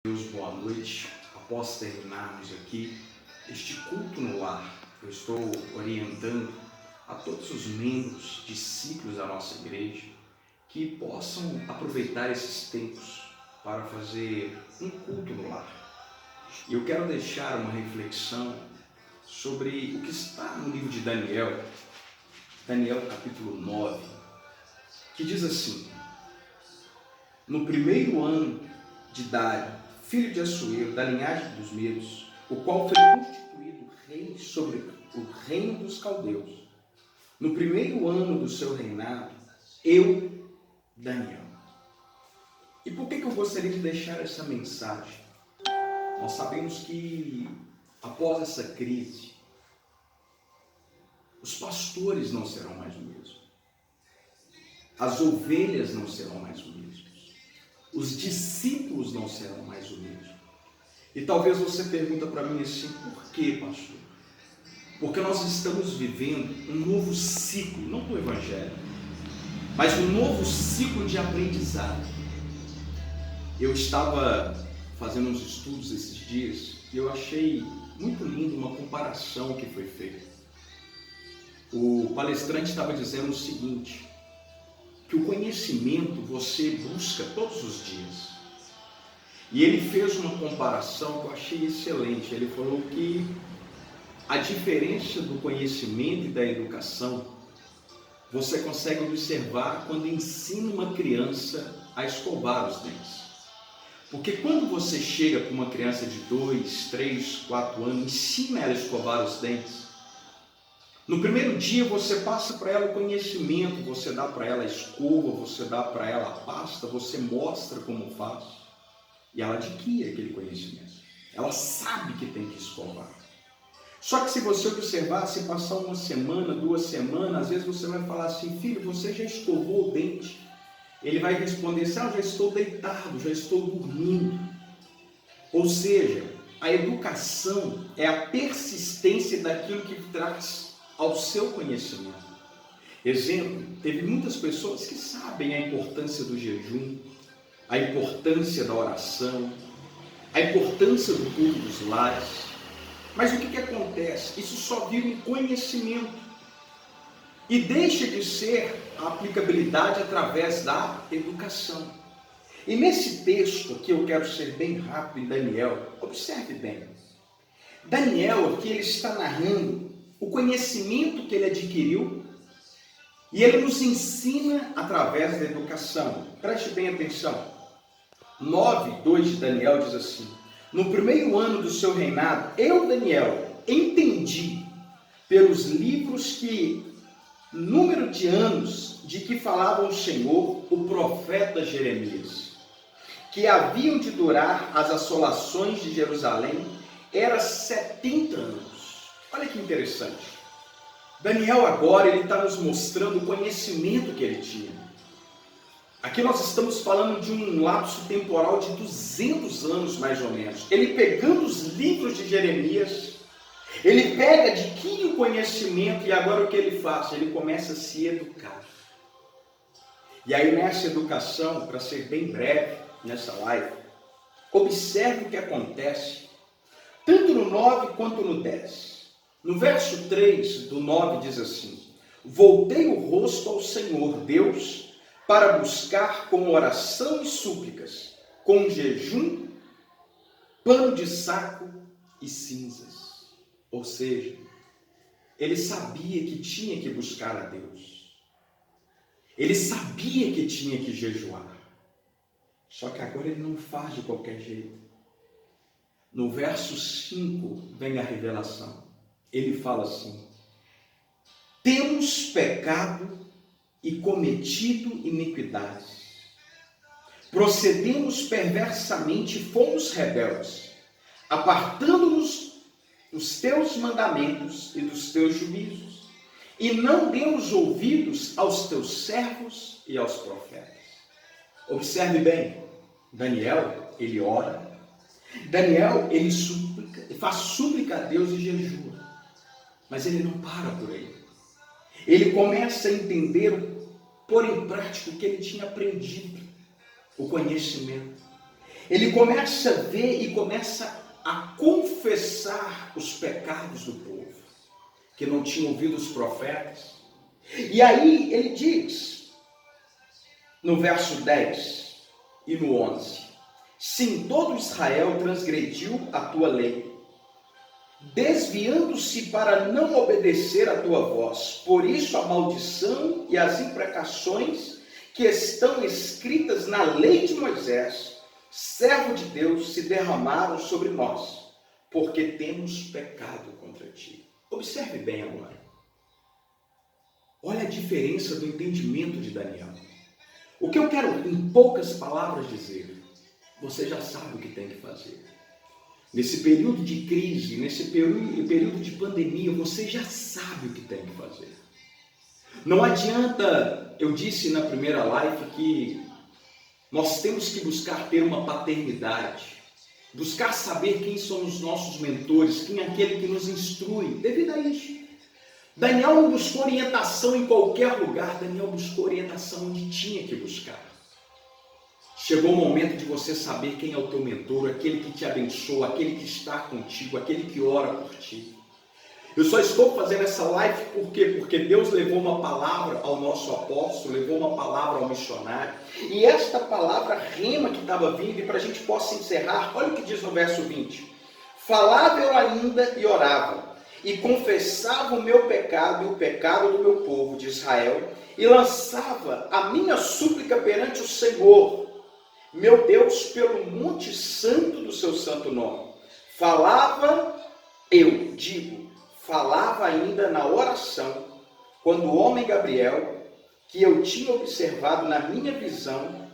Deus, boa noite. Após terminarmos aqui este culto no lar, eu estou orientando a todos os membros, discípulos da nossa igreja, que possam aproveitar esses tempos para fazer um culto no lar. E eu quero deixar uma reflexão sobre o que está no livro de Daniel, Daniel capítulo 9, que diz assim: no primeiro ano de Dário, filho de Assuero, da linhagem dos Medos, o qual foi constituído rei sobre o reino dos caldeus, no primeiro ano do seu reinado, eu, Daniel. E por que eu gostaria de deixar essa mensagem? Nós sabemos que após essa crise, os pastores não serão mais os mesmos, as ovelhas não serão mais os mesmos, os discípulos não serão mais os mesmos. E talvez você pergunta para mim assim: por que, pastor? Porque nós estamos vivendo um novo ciclo, não do Evangelho, mas um novo ciclo de aprendizado. Eu estava fazendo uns estudos esses dias e eu achei muito lindo uma comparação que foi feita. O palestrante estava dizendo o seguinte: que o conhecimento você busca todos os dias. E ele fez uma comparação que eu achei excelente. Ele falou que a diferença do conhecimento e da educação você consegue observar quando ensina uma criança a escovar os dentes. Porque quando você chega para uma criança de 2, 3, 4 anos, ensina ela a escovar os dentes, no primeiro dia você passa para ela o conhecimento, você dá para ela a escova, você dá para ela a pasta, você mostra como faz e ela adquire aquele conhecimento. Ela sabe que tem que escovar. Só que se você observar, se passar uma semana, 2 semanas, às vezes você vai falar assim: filho, você já escovou o dente? Ele vai responder assim: já estou deitado, já estou dormindo. Ou seja, a educação é a persistência daquilo que traz ao seu conhecimento. Exemplo, teve muitas pessoas que sabem a importância do jejum, a importância da oração, a importância do culto dos lares, mas o que acontece? Isso só vira um conhecimento e deixa de ser a aplicabilidade através da educação. E nesse texto aqui eu quero ser bem rápido em Daniel, observe bem. Daniel aqui ele está narrando o conhecimento que ele adquiriu e ele nos ensina através da educação. Preste bem atenção. 9:2 de Daniel diz assim: no primeiro ano do seu reinado, eu, Daniel, entendi pelos livros que número de anos de que falava o Senhor, o profeta Jeremias, que haviam de durar as assolações de Jerusalém, era 70 anos. Olha que interessante. Daniel agora ele está nos mostrando o conhecimento que ele tinha. Aqui nós estamos falando de um lapso temporal de 200 anos mais ou menos. Ele pegando os livros de Jeremias, ele pega, adquire o conhecimento e agora o que ele faz? Ele começa a se educar. E aí nessa educação, para ser bem breve nessa live, observe o que acontece tanto no 9 quanto no 10. No verso 3 do 9 diz assim: voltei o rosto ao Senhor Deus para buscar com oração e súplicas, com jejum, pano de saco e cinzas. Ou seja, ele sabia que tinha que buscar a Deus. Ele sabia que tinha que jejuar. Só que agora ele não faz de qualquer jeito. No verso 5 vem a revelação. Ele fala assim: temos pecado e cometido iniquidades. Procedemos perversamente e fomos rebeldes, apartando-nos dos teus mandamentos e dos teus juízos, e não demos ouvidos aos teus servos e aos profetas. Observe bem, Daniel, ele ora, Daniel, ele faz súplica a Deus e jejua, mas ele não para por aí. Ele começa a entender, pôr em prática o que ele tinha aprendido, o conhecimento. Ele começa a ver e começa a confessar os pecados do povo, que não tinham ouvido os profetas. E aí ele diz, no verso 10 e no 11, sim, todo Israel transgrediu a tua lei, desviando-se para não obedecer a tua voz. Por isso a maldição e as imprecações que estão escritas na lei de Moisés, servo de Deus, se derramaram sobre nós, porque temos pecado contra ti. Observe bem agora. Olha a diferença do entendimento de Daniel. O que eu quero, em poucas palavras, dizer, você já sabe o que tem que fazer. Nesse período de crise, nesse período de pandemia, você já sabe o que tem que fazer. Não adianta, eu disse na primeira live que nós temos que buscar ter uma paternidade, buscar saber quem são os nossos mentores, quem é aquele que nos instrui, devido a isso. Daniel não buscou orientação em qualquer lugar, Daniel buscou orientação onde tinha que buscar. Chegou o momento de você saber quem é o teu mentor, aquele que te abençoa, aquele que está contigo, aquele que ora por ti. Eu só estou fazendo essa live por quê? Porque Deus levou uma palavra ao nosso apóstolo, levou uma palavra ao missionário, e esta palavra rema que estava vindo, e para a gente possa encerrar, olha o que diz no verso 20. Falava eu ainda e orava, e confessava o meu pecado e o pecado do meu povo de Israel, e lançava a minha súplica perante o Senhor, meu Deus, pelo monte santo do seu santo nome. Falava ainda na oração, quando o homem Gabriel, que eu tinha observado na minha visão,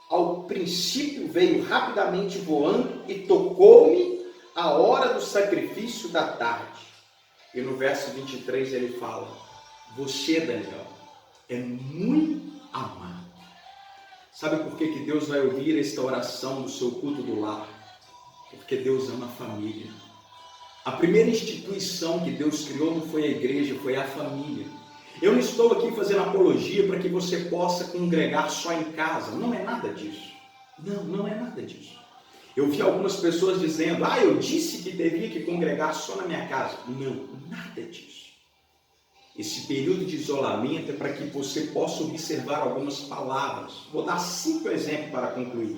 ao princípio veio rapidamente voando e tocou-me a hora do sacrifício da tarde. E no verso 23 ele fala, você, Daniel, é muito amado. Sabe por que Deus vai ouvir esta oração do seu culto do lar? Porque Deus ama a família. A primeira instituição que Deus criou não foi a igreja, foi a família. Eu não estou aqui fazendo apologia para que você possa congregar só em casa. Não é nada disso. Não é nada disso. Eu vi algumas pessoas dizendo, eu disse que teria que congregar só na minha casa. Não, nada disso. Esse período de isolamento é para que você possa observar algumas palavras. Vou dar 5 exemplos para concluir.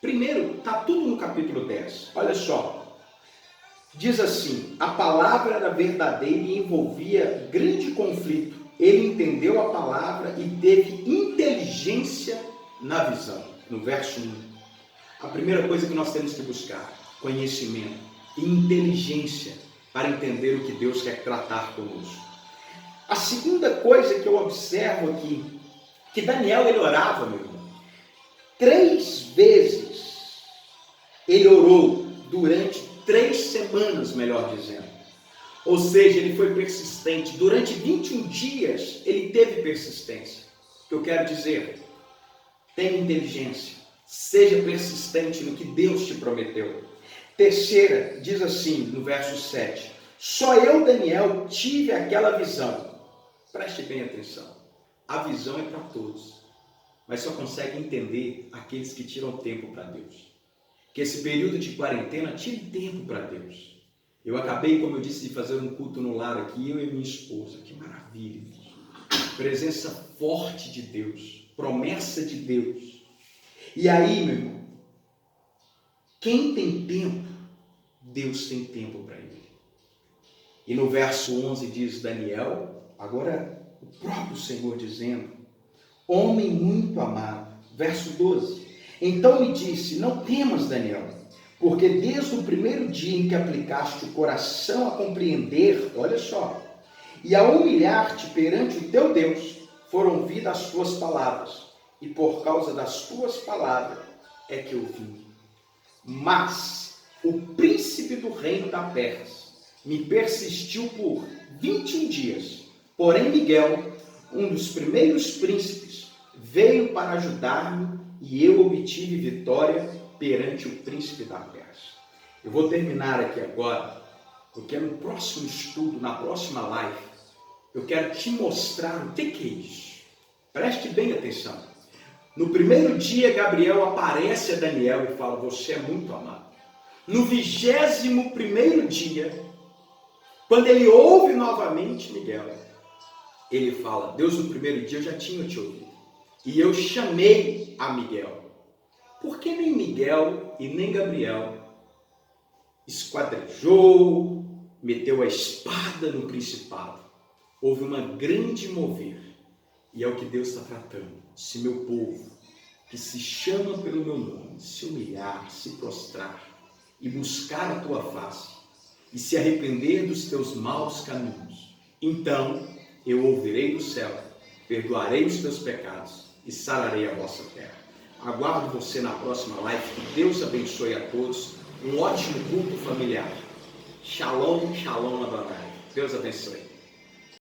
Primeiro, está tudo no capítulo 10. Olha só. Diz assim, a palavra era verdadeira e envolvia grande conflito. Ele entendeu a palavra e teve inteligência na visão. No verso 1. A primeira coisa que nós temos que buscar, conhecimento e inteligência para entender o que Deus quer tratar conosco. A segunda coisa que eu observo aqui, que Daniel ele orava, meu irmão. 3 vezes ele orou durante 3 semanas, melhor dizendo. Ou seja, ele foi persistente. Durante 21 dias ele teve persistência. O que eu quero dizer? Tenha inteligência. Seja persistente no que Deus te prometeu. Terceira, diz assim no verso 7. Só eu, Daniel, tive aquela visão. Preste bem atenção. A visão é para todos. Mas só consegue entender aqueles que tiram tempo para Deus. Que esse período de quarentena tire tempo para Deus. Eu acabei, como eu disse, de fazer um culto no lar aqui, eu e minha esposa. Que maravilha. Presença forte de Deus. Promessa de Deus. E aí, meu irmão, quem tem tempo, Deus tem tempo para ele. E no verso 11 diz Daniel, agora o próprio Senhor dizendo, homem muito amado. Verso 12, então me disse, não temas, Daniel, porque desde o primeiro dia em que aplicaste o coração a compreender, olha só, e a humilhar-te perante o teu Deus, foram ouvidas as tuas palavras, e por causa das tuas palavras é que eu vim. Mas o príncipe do reino da Pérsia me persistiu por 21 dias. Porém, Miguel, um dos primeiros príncipes, veio para ajudar-me e eu obtive vitória perante o príncipe da Pérsia. Eu vou terminar aqui agora, porque no próximo estudo, na próxima live, eu quero te mostrar o que é isso. Preste bem atenção. No primeiro dia, Gabriel aparece a Daniel e fala: você é muito amado. No 21º dia, quando ele ouve novamente Miguel, ele fala: Deus, no primeiro dia eu já tinha te ouvido. E eu chamei a Miguel. Por que nem Miguel e nem Gabriel esquadrejou, meteu a espada no principado? Houve uma grande mover. E é o que Deus está tratando. Se meu povo, que se chama pelo meu nome, se humilhar, se prostrar e buscar a tua face, e se arrepender dos teus maus caminhos, então eu ouvirei do céu, perdoarei os teus pecados e sararei a vossa terra. Aguardo você na próxima live. Que Deus abençoe a todos. Um ótimo culto familiar. Shalom, shalom, Adonai. Deus abençoe.